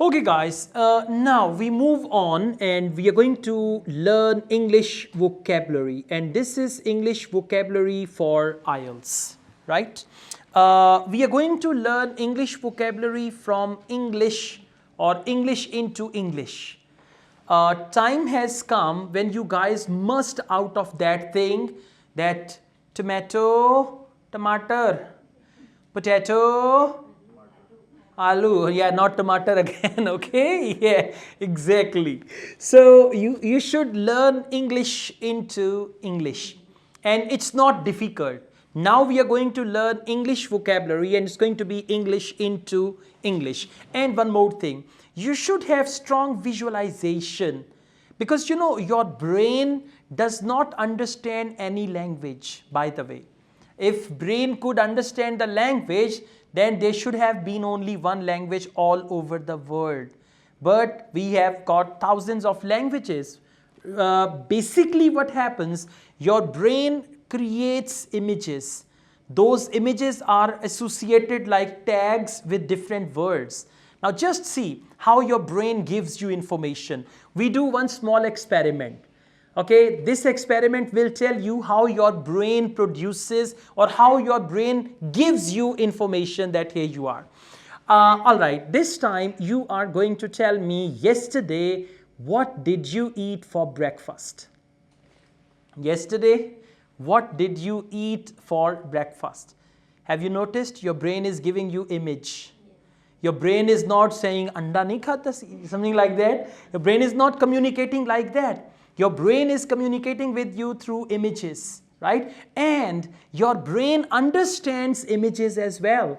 Okay guys, now we move on and we are going to learn English vocabulary, and this is English vocabulary for Ielts, right? We are going to learn English vocabulary from English or English into English. Time has come when you guys must out of that thing, that tomato, tomato, potato, aloo, yeah, not tomato again, okay? Yeah, exactly. So you should learn English into English, and it's not difficult. Now we are going to learn English vocabulary, and it's going to be English into English. And one more thing, you should have strong visualization, because you know your brain does not understand any language, by the way. If brain could understand the language, then there should have been only one language all over the world. But we have got thousands of languages. Basically what happens, your brain creates images. Those images are associated like tags with different words. Now just see how your brain gives you information. We do one small experiment. Okay, this experiment will tell you how your brain produces or how your brain gives you information that here you are. All right, this time you are going to tell me, yesterday, what did you eat for breakfast? Yesterday, what did you eat for breakfast? Have you noticed your brain is giving you image? Your brain is not saying, anda nahi khata, something like that. Your brain is not communicating like that. Your brain is communicating with you through images, right? And your brain understands images as well.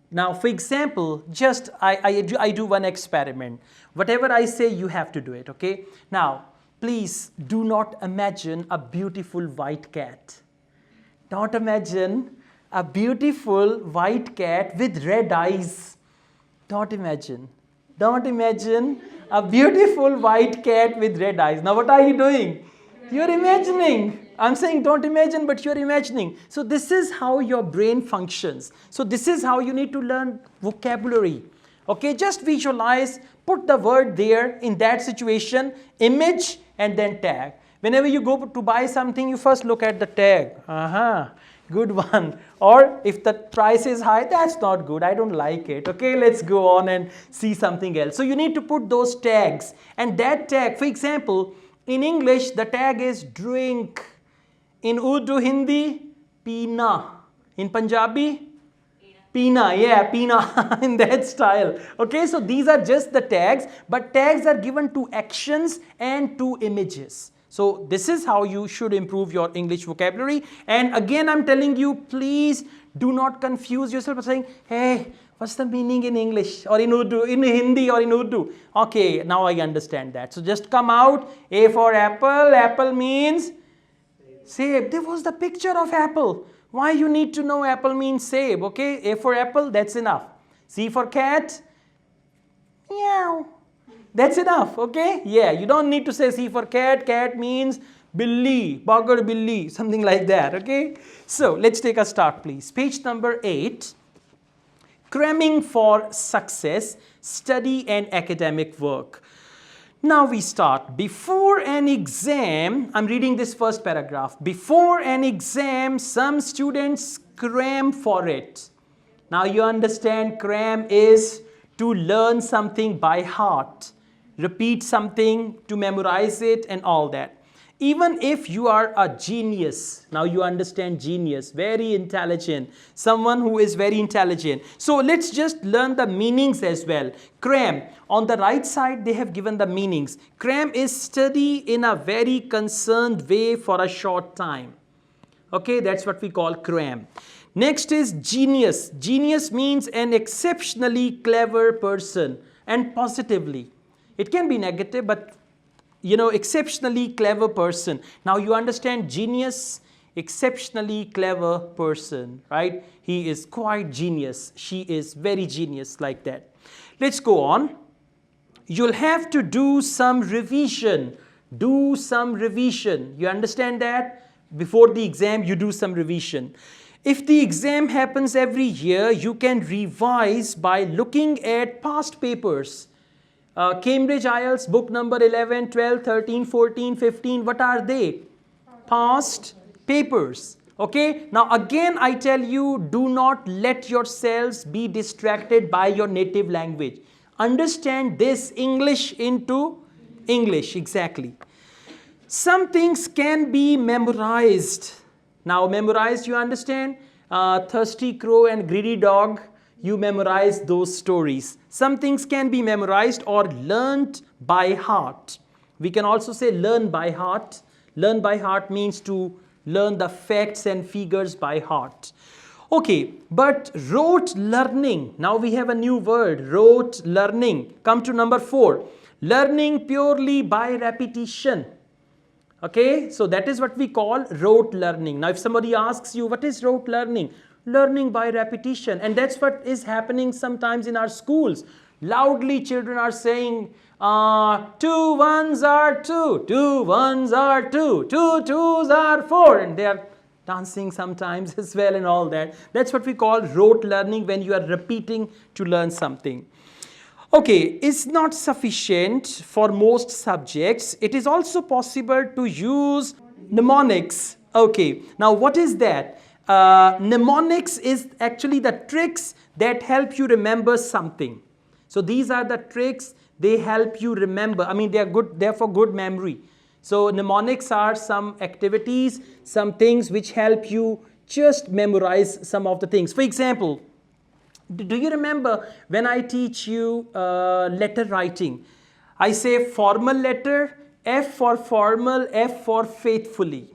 Now, for example, just I do one experiment. Whatever I say, you have to do it, okay? Now, please do not imagine a beautiful white cat. Don't imagine a beautiful white cat with red eyes. Don't imagine. Don't imagine a beautiful white cat with red eyes. Now what are you doing? You're imagining. I'm saying don't imagine, but you're imagining. So this is how your brain functions. So this is how you need to learn vocabulary. Okay, just visualize, put the word there in that situation, image and then tag. Whenever you go to buy something, you first look at the tag. Good one. Or if the price is high, that's not good, I don't like it. Okay, let's go on and see something else. So you need to put those tags, and that tag, for example, in English the tag is drink, in Urdu, Hindi, peena, in Punjabi, peena, yeah, peena, in that style. Okay, so these are just the tags, but tags are given to actions and to images. So this is how you should improve your English vocabulary. And again, I'm telling you, please do not confuse yourself by saying, hey, what's the meaning in English or in Urdu, in Hindi or in Urdu? Okay, now I understand that. So just come out. A for apple. Apple means save. There was the picture of apple. Why you need to know apple means save? Okay, A for apple, that's enough. C for cat. Meow. That's enough, okay? Yeah, you don't need to say C for cat. Cat means billi, bagar billi, something like that, okay? So let's take a start, please. Page number 8. Cramming for success, study and academic work. Now we start. Before an exam, I'm reading this first paragraph. Before an exam, some students cram for it. Now you understand, cram is to learn something by heart. Repeat something, to memorize it and all that. Even if you are a genius, now you understand genius, very intelligent, someone who is very intelligent. So let's just learn the meanings as well. Cram, on the right side they have given the meanings. Cram is study in a very concerned way for a short time. Okay, that's what we call cram. Next is genius. Genius means an exceptionally clever person, and positively. It can be negative, but you know, exceptionally clever person. Now you understand genius, exceptionally clever person, right? He is quite genius. She is very genius, like that. Let's go on. You'll have to do some revision. Do some revision. You understand that? Before the exam, you do some revision. If the exam happens every year, you can revise by looking at past papers. Cambridge IELTS book number 11, 12, 13, 14, 15, what are they? Past papers. Okay, now again I tell you, do not let yourselves be distracted by your native language. Understand this English into English, exactly. Some things can be memorized. Now memorized, you understand? Thirsty crow and greedy dog, you memorize those stories. Some things can be memorized or learnt by heart. We can also say learn by heart. Learn by heart means to learn the facts and figures by heart. Okay, but rote learning, now we have a new word, rote learning. Come to number 4, learning purely by repetition. Okay, so that is what we call rote learning. Now if somebody asks you, what is rote learning? Learning by repetition, and that's what is happening sometimes in our schools. Loudly children are saying, 2 ones are 2, 2 ones are 2, 2 twos are 4, and they are dancing sometimes as well and all that. That's what we call rote learning, when you are repeating to learn something. Okay, it's not sufficient for most subjects. It is also possible to use mnemonics. Okay, now what is that? Mnemonics is actually the tricks that help you remember something. So these are the tricks, they help you remember. I mean, they are good, they're for good memory. So mnemonics are some activities, some things which help you just memorize some of the things. For example, do you remember when I teach you letter writing? I say formal letter, F for formal, F for faithfully.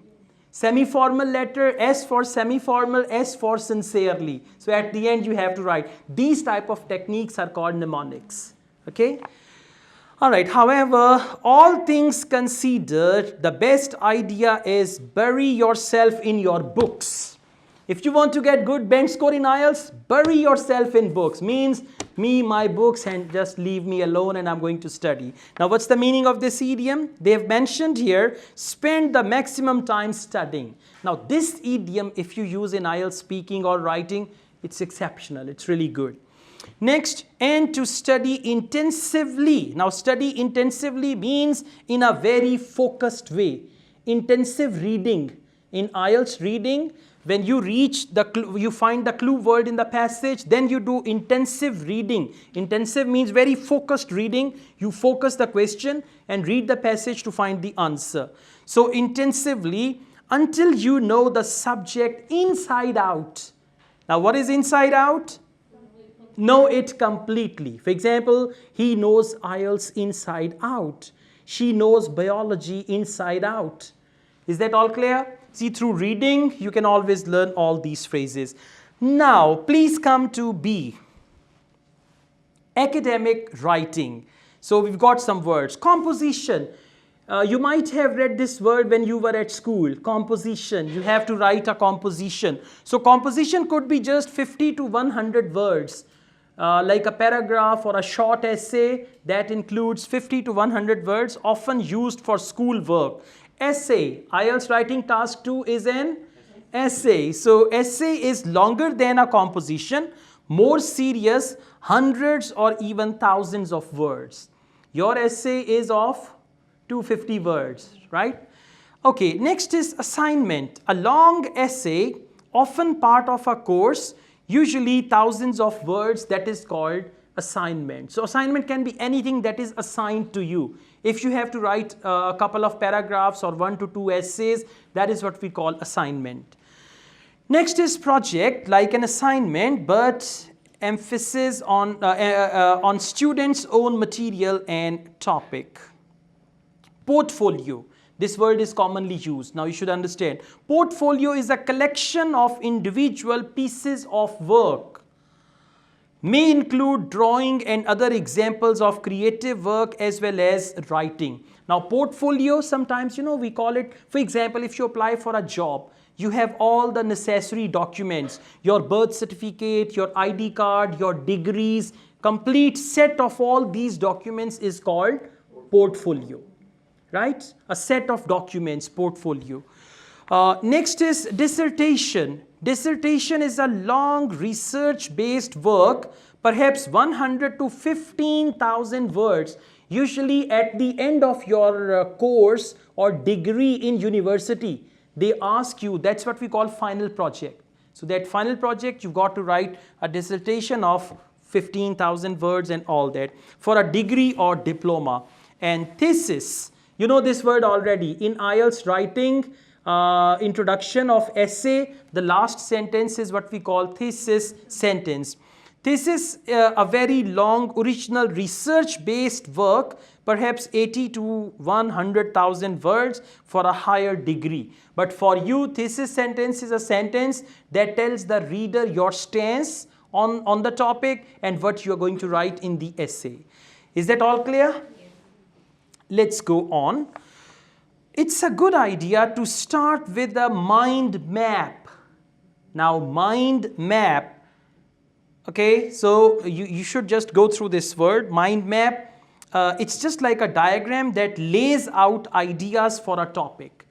Semi-formal letter, S for semi-formal, S for sincerely. So at the end you have to write. These type of techniques are called mnemonics. Okay? Alright, however, all things considered, the best idea is bury yourself in your books. If you want to get good bench score in IELTS, bury yourself in books. Means me, my books, and just leave me alone and I'm going to study. Now what's the meaning of this idiom? They have mentioned here, spend the maximum time studying. Now this idiom, if you use in IELTS speaking or writing, it's exceptional, it's really good. Next, and to study intensively. Now study intensively means in a very focused way. Intensive reading. In IELTS reading, when you reach you find the clue word in the passage, then you do intensive reading. Intensive means very focused reading. You focus the question and read the passage to find the answer. So intensively, until you know the subject inside out. Now what is inside out? Know it completely. For example, he knows IELTS inside out. She knows biology inside out. Is that all clear? See, through reading, you can always learn all these phrases. Now, please come to B. Academic writing. So we've got some words. Composition. You might have read this word when you were at school. Composition. You have to write a composition. So composition could be just 50 to 100 words. Like a paragraph or a short essay that includes 50 to 100 words, often used for school work. Essay, IELTS writing task 2 is an essay. So essay is longer than a composition, more serious, hundreds or even thousands of words. Your essay is of 250 words, right? Okay, next is assignment. A long essay, often part of a course, usually thousands of words, that is called assignment. So assignment can be anything that is assigned to you. If you have to write a couple of paragraphs or 1 to 2 essays, that is what we call assignment. Next is project, like an assignment, but emphasis on students' own material and topic. Portfolio. This word is commonly used. Now you should understand. Portfolio is a collection of individual pieces of work. May include drawing and other examples of creative work as well as writing. Now portfolio, sometimes we call it, for example, if you apply for a job, you have all the necessary documents, your birth certificate, your ID card, your degrees, complete set of all these documents is called portfolio, right? A set of documents, portfolio. Next is dissertation. Dissertation is a long research-based work perhaps 100 to 15,000 words. Usually at the end of your course or degree in university, they ask you, that's what we call final project. So that final project, you've got to write a dissertation of 15,000 words and all that for a degree or diploma. And thesis, you know this word already. In Ielts writing, introduction of essay, the last sentence is what we call thesis sentence. Thesis, a very long original research-based work, perhaps 80 to 100,000 words for a higher degree. But for you, thesis sentence is a sentence that tells the reader your stance on the topic and what you are going to write in the essay. Is that all clear? Yes. Let's go on. It's a good idea to start with a mind map. Now, mind map. Okay, so you should just go through this word, mind map. It's just like a diagram that lays out ideas for a topic.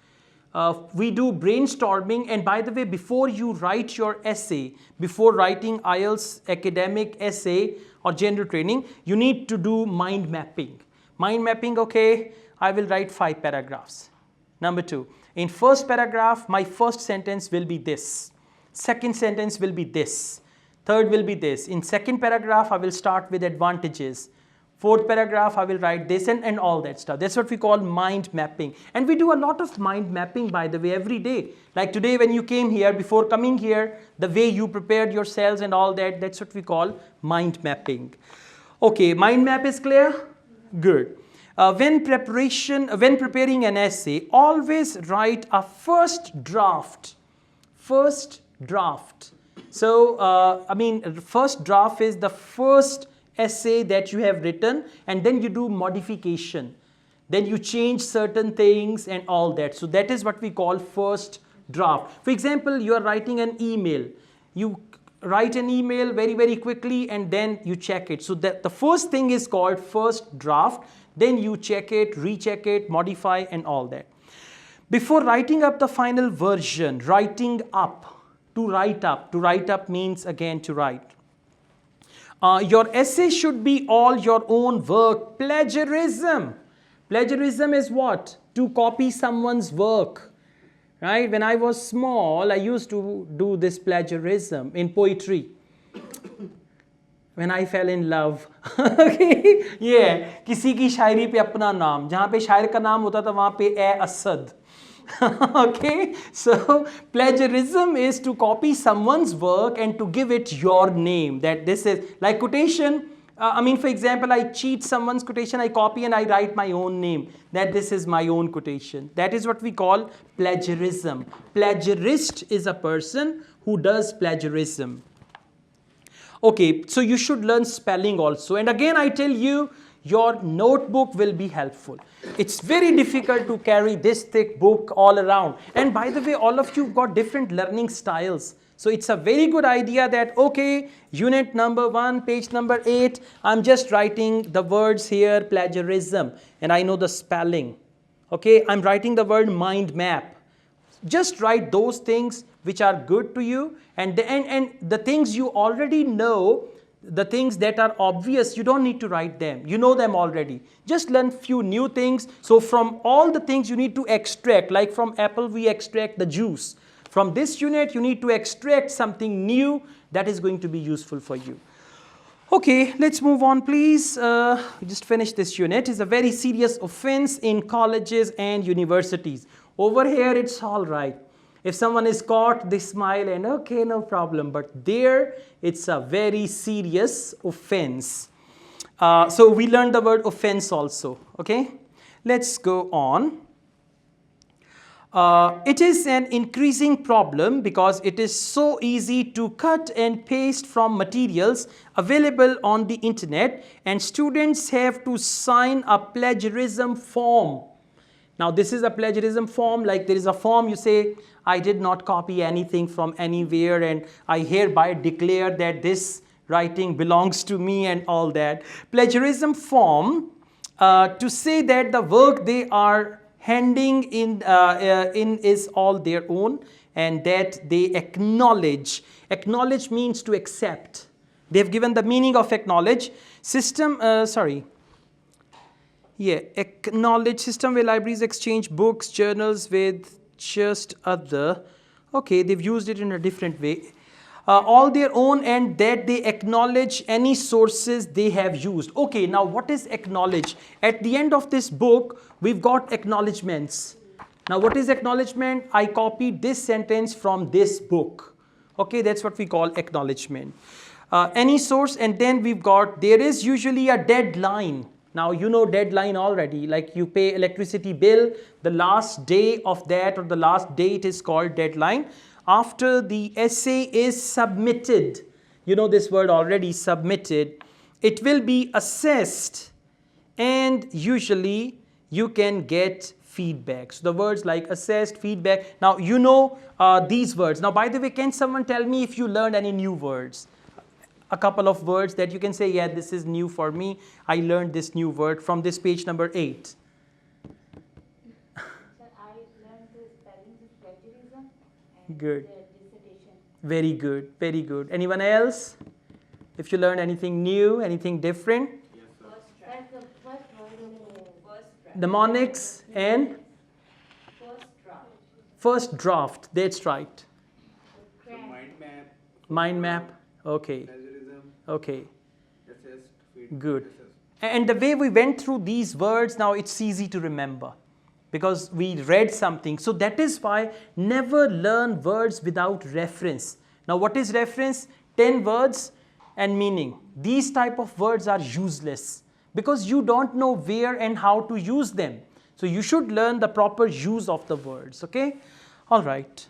We do brainstorming, and by the way, before you write your essay, before writing IELTS academic essay or general training, you need to do mind mapping. Mind mapping, okay, I will write 5 paragraphs. Number 2, in first paragraph, my first sentence will be this. Second sentence will be this. Third will be this. In second paragraph, I will start with advantages. Fourth paragraph, I will write this and all that stuff. That's what we call mind mapping. And we do a lot of mind mapping, by the way, every day. Like today when you came here, before coming here, the way you prepared yourselves and all that, that's what we call mind mapping. Okay, mind map is clear? Good. When preparing an essay, always write a first draft. First draft. So, first draft is the first essay that you have written, and then you do modification. Then you change certain things and all that. So that is what we call first draft. For example, you are writing an email. You write an email very, very quickly and then you check it. So that the first thing is called first draft. Then you check it, recheck it, modify and all that. Before writing up the final version, writing up. To write up means again to write. Your essay should be all your own work. Plagiarism. Plagiarism is what? To copy someone's work. Right? When I was small, I used to do this plagiarism in poetry. When I fell in love. Okay? Yeah. किसी की शायरी पे अपना नाम. जहाँ पे शायर का नाम होता था वहाँ पे ए Asad. Okay, so plagiarism is to copy someone's work and to give it your name. That this is like quotation. For example, I cheat someone's quotation, I copy and I write my own name. That this is my own quotation. That is what we call plagiarism. Plagiarist is a person who does plagiarism. Okay, so you should learn spelling also. And again, I tell you, your notebook will be helpful. It's very difficult to carry this thick book all around. And by the way, all of you got different learning styles. So it's a very good idea that, okay, unit number 1, page number 8, I'm just writing the words here, plagiarism, and I know the spelling. Okay, I'm writing the word mind map. Just write those things which are good to you, and the things you already know. The things that are obvious, you don't need to write them. You know them already. Just learn few new things. So from all the things you need to extract, like from apple we extract the juice. From this unit you need to extract something new that is going to be useful for you. Okay, let's move on please. We just finished this unit. It's a very serious offense in colleges and universities. Over here it's all right. If someone is caught, they smile and okay, no problem. But there, it's a very serious offense. So we learned the word offense also. Okay, let's go on. It is an increasing problem because it is so easy to cut and paste from materials available on the internet, and students have to sign a plagiarism form. Now this is a plagiarism form, like there is a form you say, I did not copy anything from anywhere and I hereby declare that this writing belongs to me and all that. Plagiarism form to say that the work they are handing in is all their own and that they acknowledge. Acknowledge means to accept. They've given the meaning of acknowledge. Acknowledge system where libraries exchange books, journals with just other. Okay, they've used it in a different way. All their own, and that they acknowledge any sources they have used. Okay, now what is acknowledge? At the end of this book, we've got acknowledgements. Now what is acknowledgement? I copied this sentence from this book. Okay, that's what we call acknowledgement. Any source, and then we've got, there is usually a deadline. Now you know deadline already, like you pay electricity bill, the last day of that or the last date is called deadline. After the essay is submitted, you know this word already, submitted, it will be assessed, and usually you can get feedback. So the words like assessed, feedback. Now you know these words. Now by the way, can someone tell me if you learned any new words? A couple of words that you can say, yeah, this is new for me. I learned this new word from this page number 8. Sir, I learned the spellings of plagiarism and Good. dissertation. Very good, very good. Anyone else? If you learned anything new, anything different? Yes, sir. That's the first word of the first draft. Mnemonics and First draft. first draft. That's right. So mind map. Mind map. Okay. Plagiarism. Okay. Assessed. Feedback. Good. Assessed. And the way we went through these words, now it's easy to remember because we read something. So that is why never learn words without reference. Now what is reference? 10 words and meaning. These type of words are useless because you don't know where and how to use them. So you should learn the proper use of the words, okay? All right.